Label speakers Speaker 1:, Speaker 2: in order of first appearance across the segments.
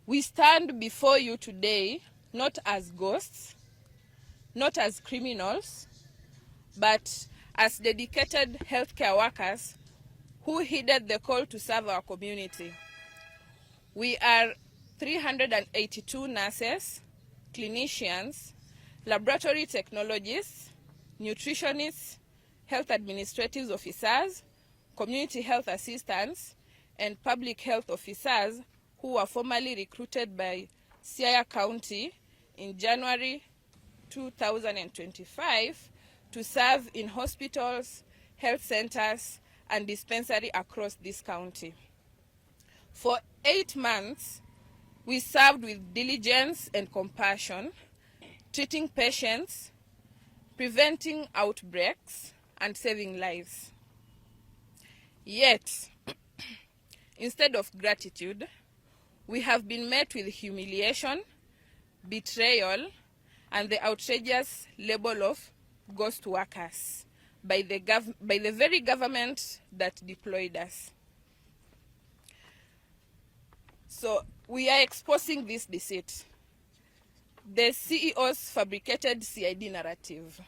Speaker 1: We stand before you today not as ghosts, not as criminals, but as dedicated healthcare workers who heeded the call to serve our community. We are 382 nurses, clinicians, laboratory technologists, nutritionists, health administrative officers, community health assistants, and public health officers who were formally recruited by Siaya County in January 2025 to serve in hospitals, health centers, and dispensary across this county. For 8 months, we served with diligence and compassion, treating patients, preventing outbreaks, and saving lives. Yet, instead of gratitude, we have been met with humiliation, betrayal, and the outrageous label of ghost workers by the very government that deployed us. So we are exposing this deceit. The CEO's fabricated CID narrative.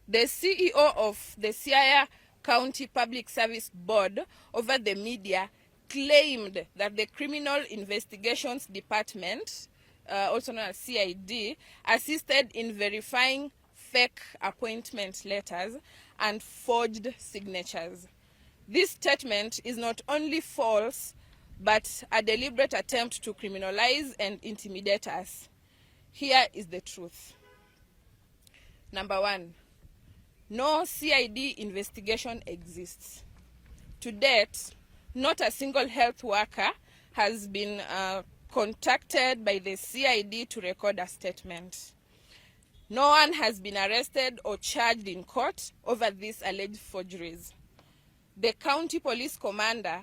Speaker 1: The CEO of the Siaya County Public Service Board over the media claimed that the Criminal Investigations Department, also known as CID, assisted in verifying fake appointment letters and forged signatures. This statement is not only false, but a deliberate attempt to criminalize and intimidate us. Here is the truth. Number one, no CID investigation exists. To date, not a single health worker has been contacted by the CID to record a statement. No one has been arrested or charged in court over these alleged forgeries. The county police commander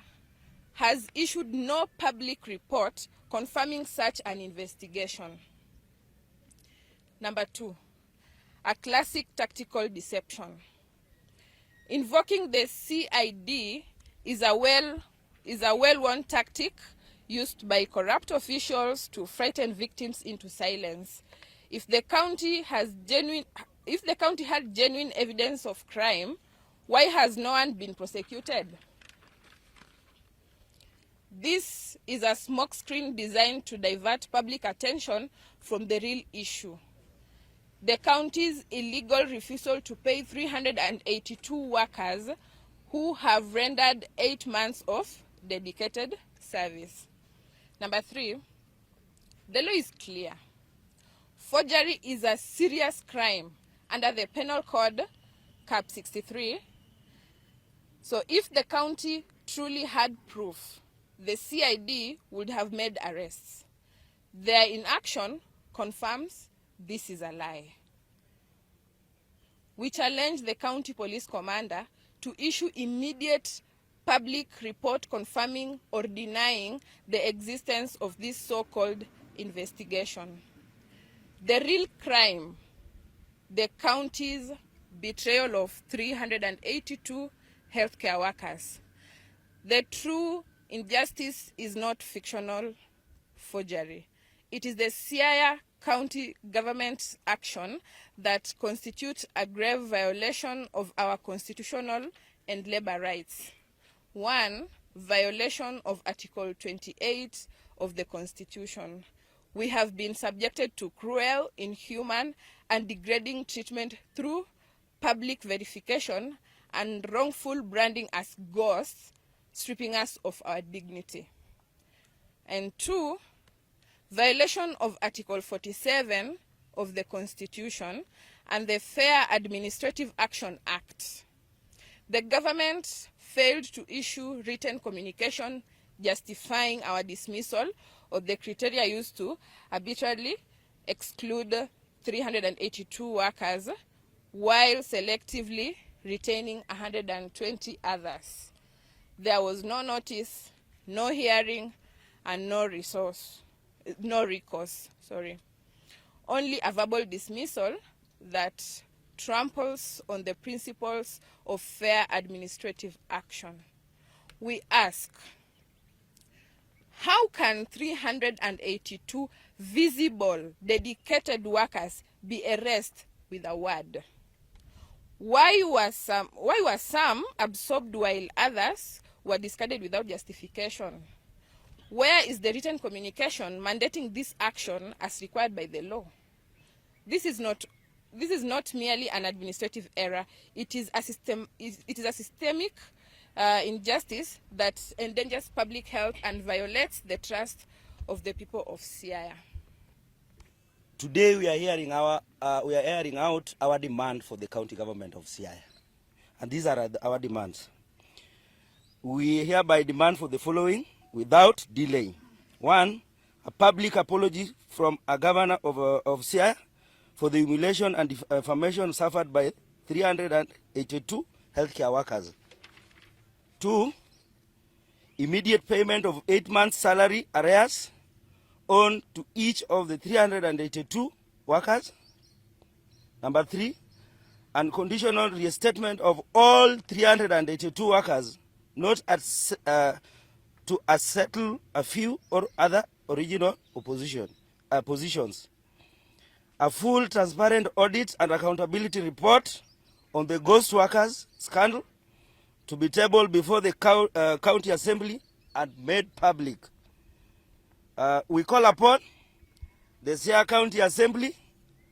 Speaker 1: has issued no public report confirming such an investigation. Number two, a classic tactical deception. Invoking the CID is a well-worn tactic used by corrupt officials to frighten victims into silence. If the county had genuine evidence of crime, why has no one been prosecuted? This is a smokescreen designed to divert public attention from the real issue. The county's illegal refusal to pay 382 workers who have rendered 8 months of dedicated service. Number three, the law is clear. Forgery is a serious crime under the Penal Code, Cap 63. So if the county truly had proof, the CID would have made arrests. Their inaction confirms this is a lie. We challenge the county police commander to issue immediate public report confirming or denying the existence of this so-called investigation. The real crime, the county's betrayal of 382 healthcare workers. The true injustice is not fictional forgery. It is the Siaya County government's action that constitutes a grave violation of our constitutional and labor rights. One, violation of Article 28 of the Constitution. We have been subjected to cruel, inhuman, and degrading treatment through public verification and wrongful branding as ghosts, stripping us of our dignity. And two, violation of Article 47 of the Constitution and the Fair Administrative Action Act. The government failed to issue written communication justifying our dismissal of the criteria used to arbitrarily exclude 382 workers while selectively retaining 120 others. There was no notice, no hearing, and no recourse. Only a verbal dismissal that tramples on the principles of fair administrative action. We ask, How can 382 visible, dedicated workers be erased with a word? Why were some absorbed while others were discarded without justification? Where is the written communication mandating this action as required by the law? This is not merely an administrative error. It is a systemic injustice that endangers public health and violates the trust of the people of Siaya.
Speaker 2: Today we are airing out our demand for the county government of Siaya, and these are our demands. We hereby demand for the following without delay. 1, a public apology from a governor of Siaya for the humiliation and defamation suffered by 382 healthcare workers. 2, immediate payment of 8 months salary arrears on to each of the 382 workers. Number 3, unconditional reinstatement of all 382 workers, not to settle a few or other original positions. A full, transparent audit and accountability report on the ghost workers scandal to be tabled before the county assembly and made public. We call upon the Siaya County Assembly,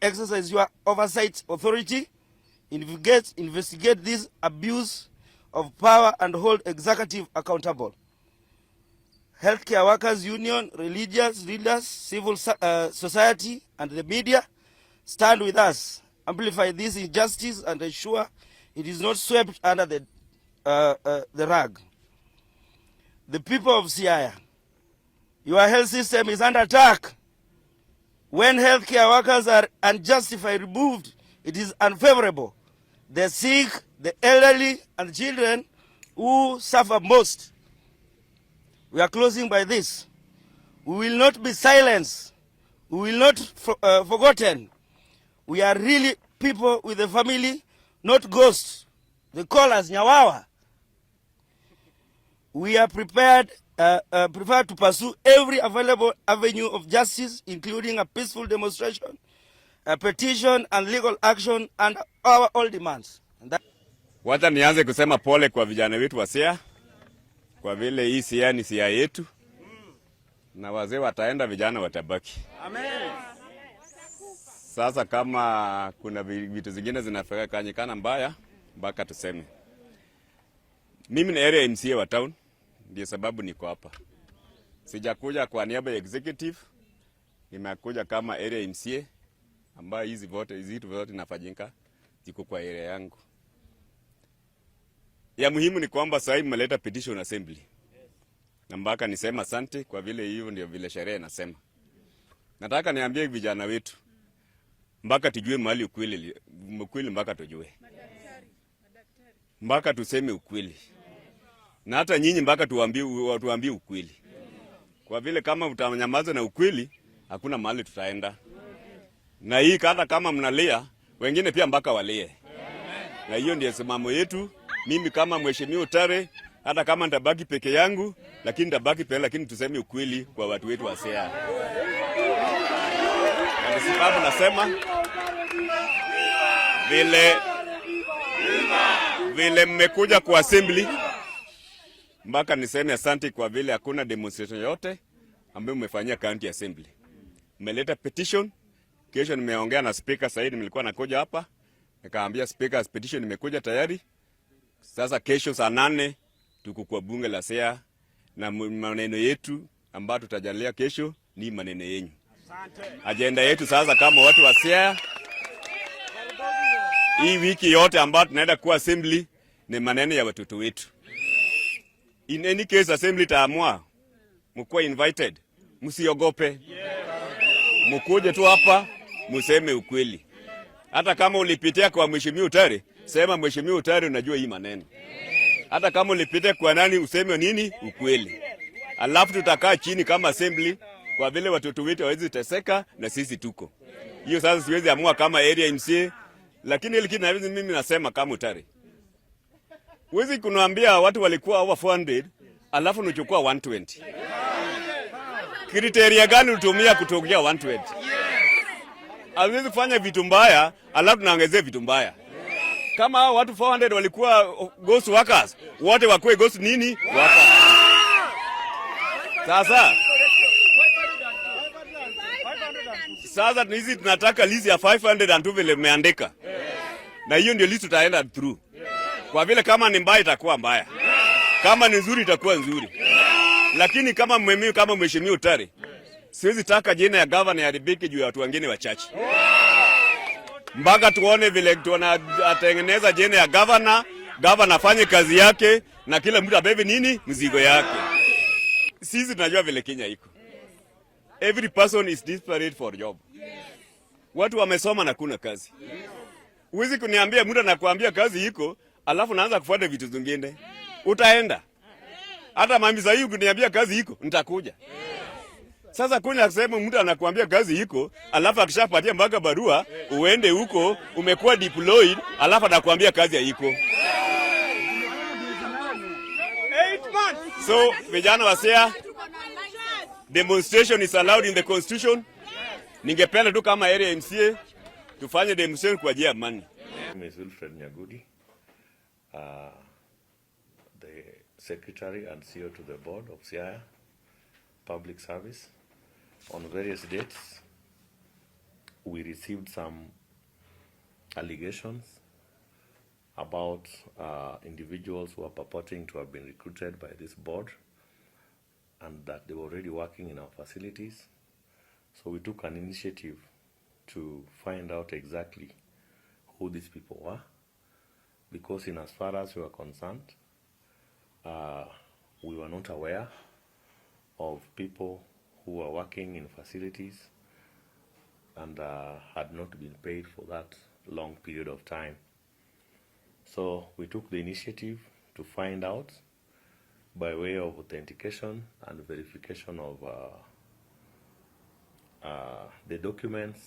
Speaker 2: exercise your oversight authority, investigate this abuse of power and hold executive accountable. Healthcare Workers Union, religious leaders, civil society, and the media stand with us, amplify this injustice, and ensure it is not swept under the rug. The people of Siaya, your health system is under attack. When healthcare workers are unjustified removed, it is unfavorable. The sick, the elderly, and children who suffer most. We are closing by this. We will not be silenced. We will not forgotten. We are really people with a family, not ghosts. They call us Nyawawa. We are prepared to pursue every available avenue of justice, including a peaceful demonstration, a petition, and legal action, and our all demands.
Speaker 3: Wacha nianze kusema pole kwa vijana wetu wa Siaya, kwa vile hii Siaya ni Siaya yetu, na wazee wataenda, vijana watabaki. Amen. Sasa kama kuna vitu zingine zinafanyikana mbaya, mpaka tuseme. Mimi ni area MCA wa town, ndio sababu niko hapa. Sijakuja kwa niaba ya executive, nimekuja kama area MCA ambayo hizi vitu vote nafanyika ziko kwa area yangu. Ya muhimu ni kwamba sasa hivi mmeleta petition assembly. Na mpaka nisema asante kwa vile hiyo ndio vile sheria inasema. Nataka niambie vijana wetu, mpaka tujue mahali ukweli mpaka tujue. Mpaka tuseme ukweli. Na hata nyinyi mpaka tuambie ukweli. Kwa vile kama utanyamaza na ukweli, hakuna mahali tutaenda. Na hii hata kama mnalia, wengine pia mpaka walie. Na hiyo ndio simamo yetu. Mimi kama mheshimiwa Utare, hata kama nitabaki peke yangu, lakini nitabaki peke, lakini tuseme ukweli kwa watu wetu wa Siaya. Na sababu nasema vile mmekuja kwa assembly, mpaka niseme asante kwa vile hakuna demonstration yote ambayo mmefanyia county assembly. Mmeleta petition, kesho nimeongea na speaker Said, nilikuwa nakuja hapa, nikaambia speaker petition imekuja tayari. Sasa kesho saa 8 tuko kwa bunge la Siaya, na maneno yetu ambayo tutajalia kesho ni maneno yenu. Agenda yetu sasa kama watu wa Siaya, hii wiki yote ambayo tunaenda kwa assembly ni maneno ya watoto wetu. In any case assembly taamua, mkuwa invited, msiogope. Mkuje tu hapa, museme ukweli. Hata kama ulipitia kwa mheshimiwa Utare, sema mheshimiwa Utare unajua hii maneno. Hata kama ulipitia kwa nani, useme nini ukweli. Alafu tutakaa chini kama assembly, kwa vile watoto wetu hawezi teseka na sisi tuko. Hiyo sasa siwezi amua kama area MCA, lakini ile kitu mimi nasema kama Utare. Huwezi kunaambia watu walikuwa over 400, alafu unachukua 120. Kriteria gani ulitumia kutuongea 120? Hawezi kufanya vitu mbaya alafu tunaongezea vitu mbaya. Kama hao watu 400 walikuwa ghost workers, wote wakuwe ghost nini? Workers. Sasa hizi tunataka list ya 502 vile umeandika. Na hiyo ndio list tutaenda through. Kwa vile kama ni mbaya itakuwa mbaya. Kama ni nzuri itakuwa nzuri. Lakini kama mheshimiwa Utari, siwezi taka jina ya governor iharibike juu ya watu wengine wachache. Mpaka tuone vile tunatengeneza jina ya governor afanye kazi yake na kila mtu abebe nini mzigo yake. Sisi tunajua vile Kenya iko. Every person is desperate for job. Watu wamesoma na kuna kazi. Huwezi kuniambia mtu anakuambia kazi iko, alafu naanza kufuata vitu zingine. Utaenda. Hata mami sasa hivi kuniambia kazi iko, nitakuja. Sasa kuna kusema mtu anakuambia kazi iko, alafu akishapatia mpaka barua, uende huko, umekuwa deployed, alafu anakuambia kazi haiko. So, vijana wa Siaya, demonstration is allowed in the constitution. Ningependa tu kama area MCA tufanye demonstration kwa ajili ya amani.
Speaker 4: The Secretary and CEO to the Board of Siaya Public Service. On various dates, we received some allegations about individuals who are purporting to have been recruited by this board and that they were already working in our facilities. So we took an initiative to find out exactly who these people were, because in as far as we were concerned, we were not aware of people who were working in facilities and had not been paid for that long period of time. So we took the initiative to find out by way of authentication and verification of the documents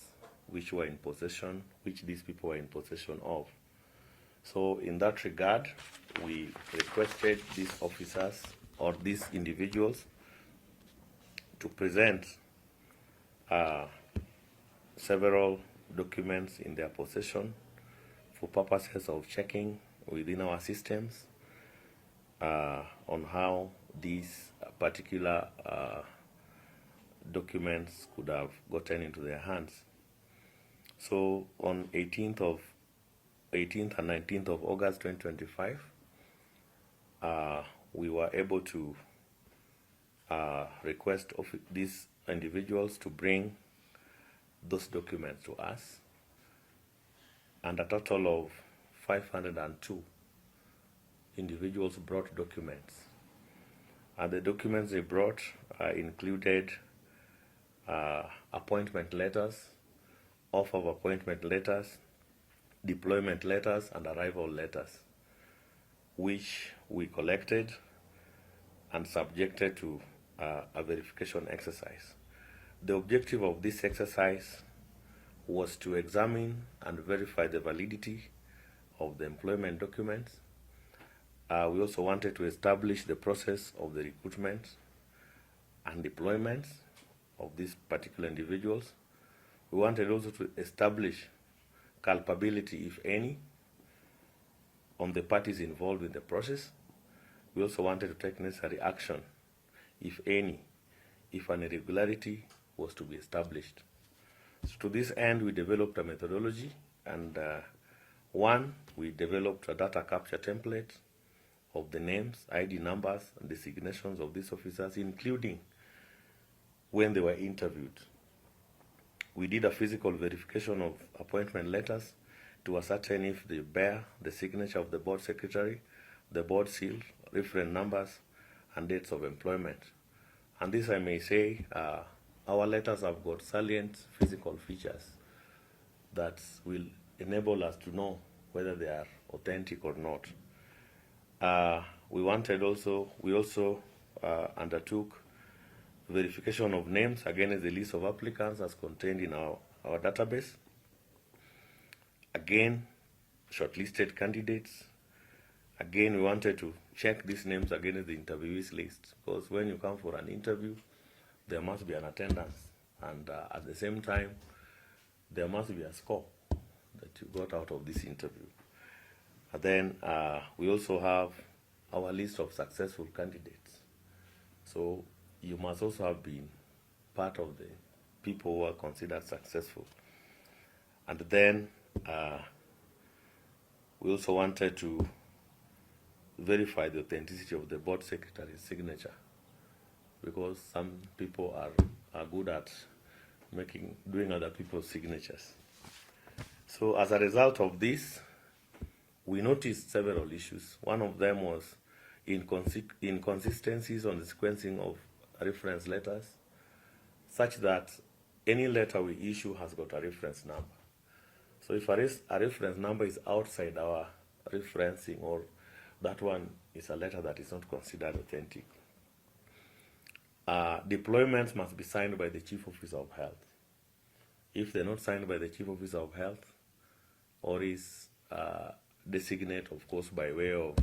Speaker 4: which these people were in possession of. So in that regard, we requested these officers or these individuals to present several documents in their possession for purposes of checking within our systems on how these particular documents could have gotten into their hands. So on 18th and 19th of August 2025, we were able to request of these individuals to bring those documents to us, and a total of 502 individuals brought documents. And the documents they brought included appointment letters, offer of appointment letters, deployment letters, and arrival letters, which we collected and subjected to a verification exercise. The objective of this exercise was to examine and verify the validity of the employment documents. We also wanted to establish the process of the recruitment and deployments of these particular individuals. We wanted also to establish culpability, if any, on the parties involved in the process. We also wanted to take necessary action, if any, if an irregularity was to be established. So to this end, we developed a methodology, and we developed a data capture template of the names, ID numbers, and designations of these officers, including when they were interviewed. We did a physical verification of appointment letters to ascertain if they bear the signature of the board secretary, the board seal, reference numbers, and dates of employment. And this, I may say, our letters have got salient physical features that will enable us to know whether they are authentic or not. We also undertook verification of names against the list of applicants as contained in our database. Again, shortlisted candidates. Again, we wanted to check these names against the interviewees list, because when you come for an interview, there must be an attendance, and at the same time, there must be a score that you got out of this interview. And then we also have our list of successful candidates. So you must also have been part of the people who are considered successful. And then we also wanted to verify the authenticity of the board secretary's signature, because some people are good at doing other people's signatures. So as a result of this, we noticed several issues. One of them was inconsistencies on the sequencing of reference letters, such that any letter we issue has got a reference number. So if a reference number is outside our referencing, or that one is a letter that is not considered authentic. Deployments must be signed by the Chief Officer of Health. If they're not signed by the Chief Officer of Health, or is designate, of course, by way of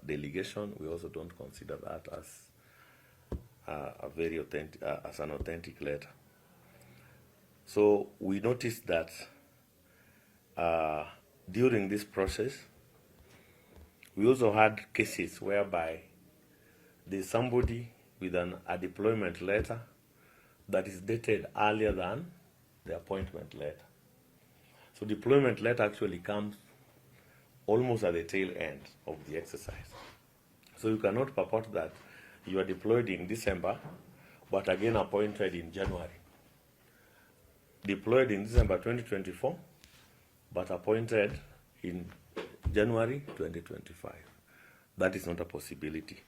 Speaker 4: delegation, we also don't consider that as a very authentic, as an authentic letter. So we noticed that during this process, we also had cases whereby there's somebody with a deployment letter that is dated earlier than the appointment letter. So deployment letter actually comes almost at the tail end of the exercise. So you cannot purport that you are deployed in December, but again appointed in January. Deployed in December 2024, but appointed in January 2025. That is not a possibility.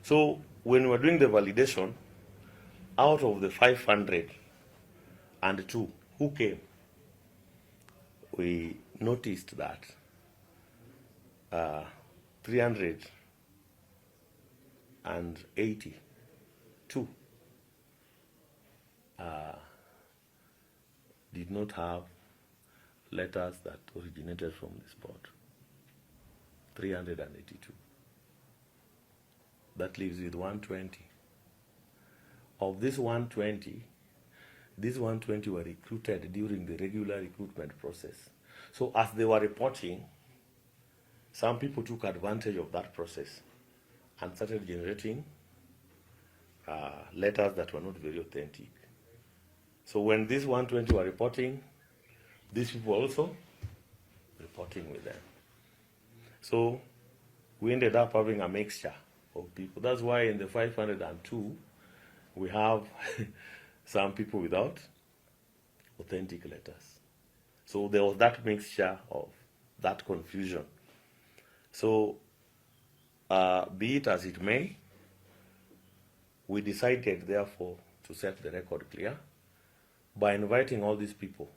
Speaker 4: So when we're doing the validation, out of the 502 who came, we noticed that 382 did not have letters that originated from this board. 382. That leaves with 120. Of this 120, these 120 were recruited during the regular recruitment process. So as they were reporting, some people took advantage of that process and started generating letters that were not very authentic. So when these 120 were reporting, these people were also reporting with them. So we ended up having a mixture of people. That's why in the 502, we have some people without authentic letters. So there was that mixture of that confusion. So be it as it may, we decided therefore to set the record clear by inviting all these people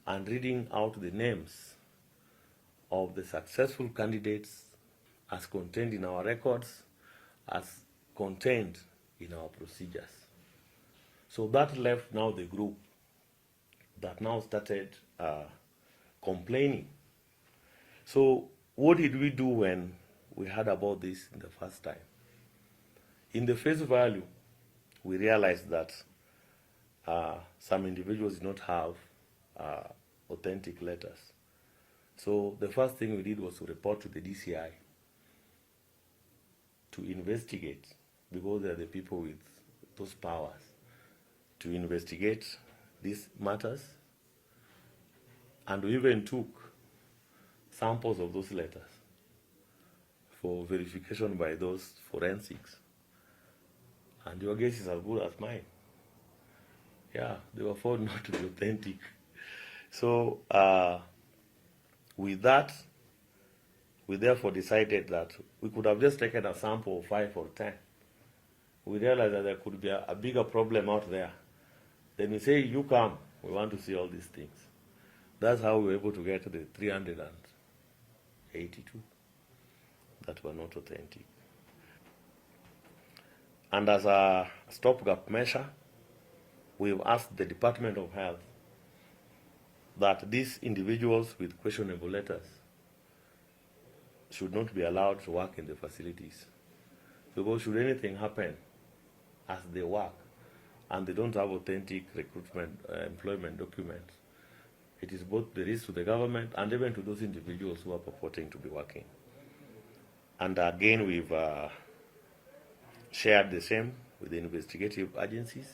Speaker 4: and reading out the names of the successful candidates as contained in our records, as contained in our procedures. So that left now the group that now started complaining. So what did we do when we heard about this in the first time? In the face value, we realized that some individuals did not have authentic letters. So the first thing we did was to report to the DCI to investigate, because they are the people with those powers, to investigate these matters. And we even took samples of those letters for verification by those forensics. And your guess is as good as mine. Yeah, they were found not to be authentic. So with that, we therefore decided that we could have just taken a sample of 5 or 10. We realized that there could be a bigger problem out there. Then we say, you come, we want to see all these things. That's how we were able to get the 382 that were not authentic. And as a stopgap measure, we've asked the Department of Health that these individuals with questionable letters should not be allowed to work in the facilities. Because should anything happen as they work and they don't have authentic recruitment employment documents, it is both the risk to the government and even to those individuals who are purporting to be working. And again, we've shared the same with the investigative agencies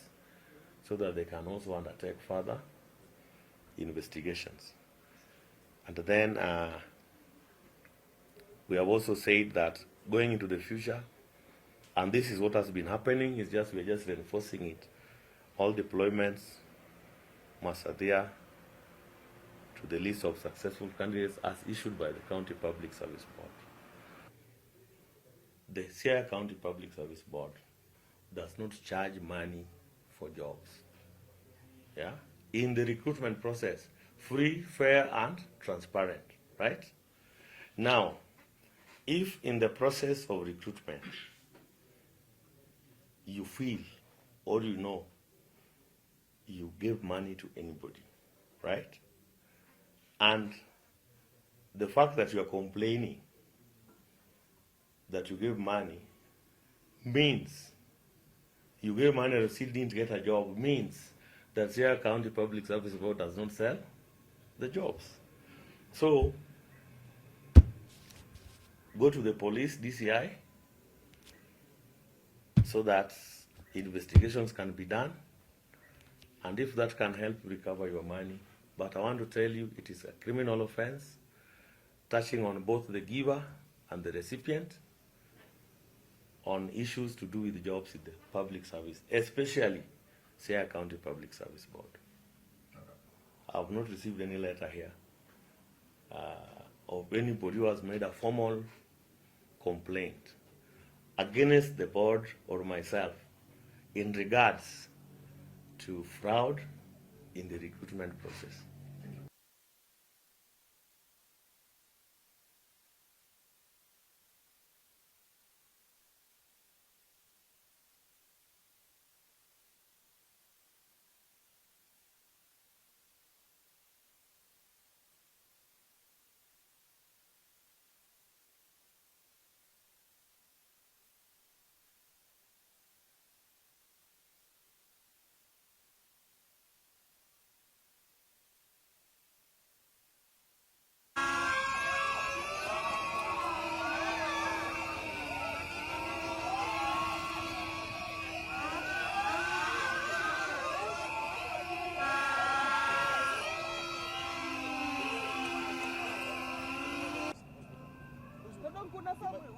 Speaker 4: so that they can also undertake further investigations. And then we have also said that going into the future, and this is what has been happening, is just we're just reinforcing it. All deployments must adhere to the list of successful candidates as issued by the County Public Service Board. The Siaya County Public Service Board does not charge money for jobs. Yeah? In the recruitment process, free, fair, and transparent, right? Now, if in the process of recruitment, you feel or you know you give money to anybody, right? And the fact that you are complaining that you give money means you gave money and still didn't get a job, means that Siaya County Public Service Board does not sell the jobs. So go to the police, DCI, so that investigations can be done, and if that can help recover your money. But I want to tell you, it is a criminal offense touching on both the giver and the recipient on issues to do with jobs in the public service, especially Siaya County Public Service Board. I have not received any letter here of anybody who has made a formal complaint against the board or myself in regards to fraud in the recruitment process.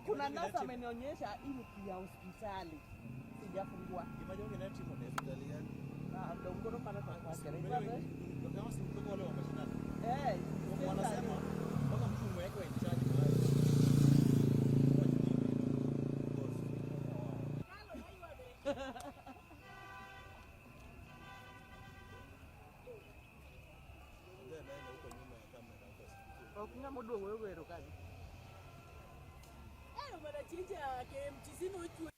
Speaker 5: Kuna nasa amenionyesha hii ya hospitali sijafungua.
Speaker 6: Imagine neti mo hospitali gani?
Speaker 5: Ndio mkono pana kwa kare.
Speaker 6: Kama si mtoto wale wa mashinani.
Speaker 5: Wanasema
Speaker 6: mpaka mtu mweke in charge mahali.
Speaker 5: Kuna moduongo wero kazi. Chinja ke mchisino uchu.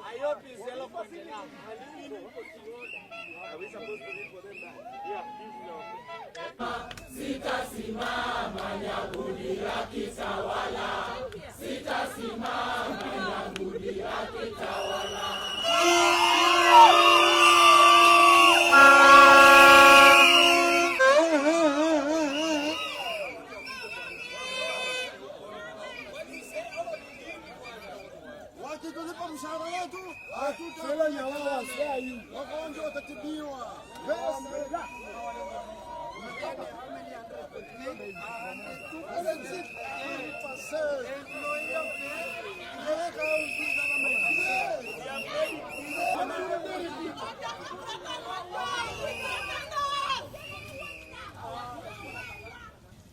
Speaker 6: I hope he's yellow for the now. Are we supposed to read for them that? Yeah,
Speaker 7: Sitasimama Nyahudi akitawala. Sitasimama Nyahudi akitawala.
Speaker 6: Wakitulipa mshahara wetu, hatutafanya wao sai. Wagonjwa watatibiwa.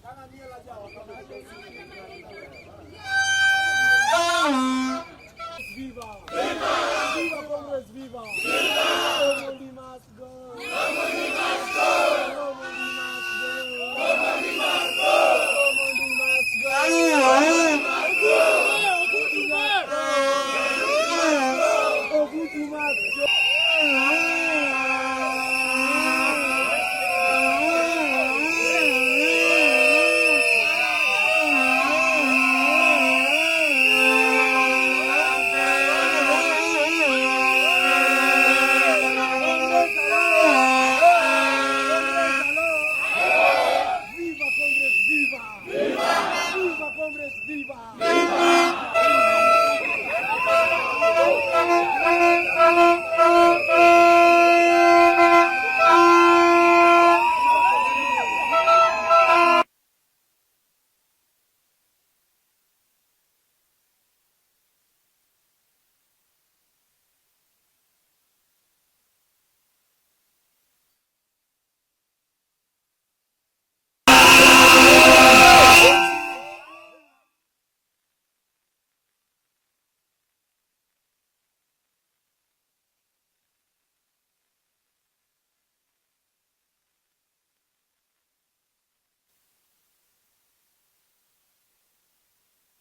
Speaker 6: Kana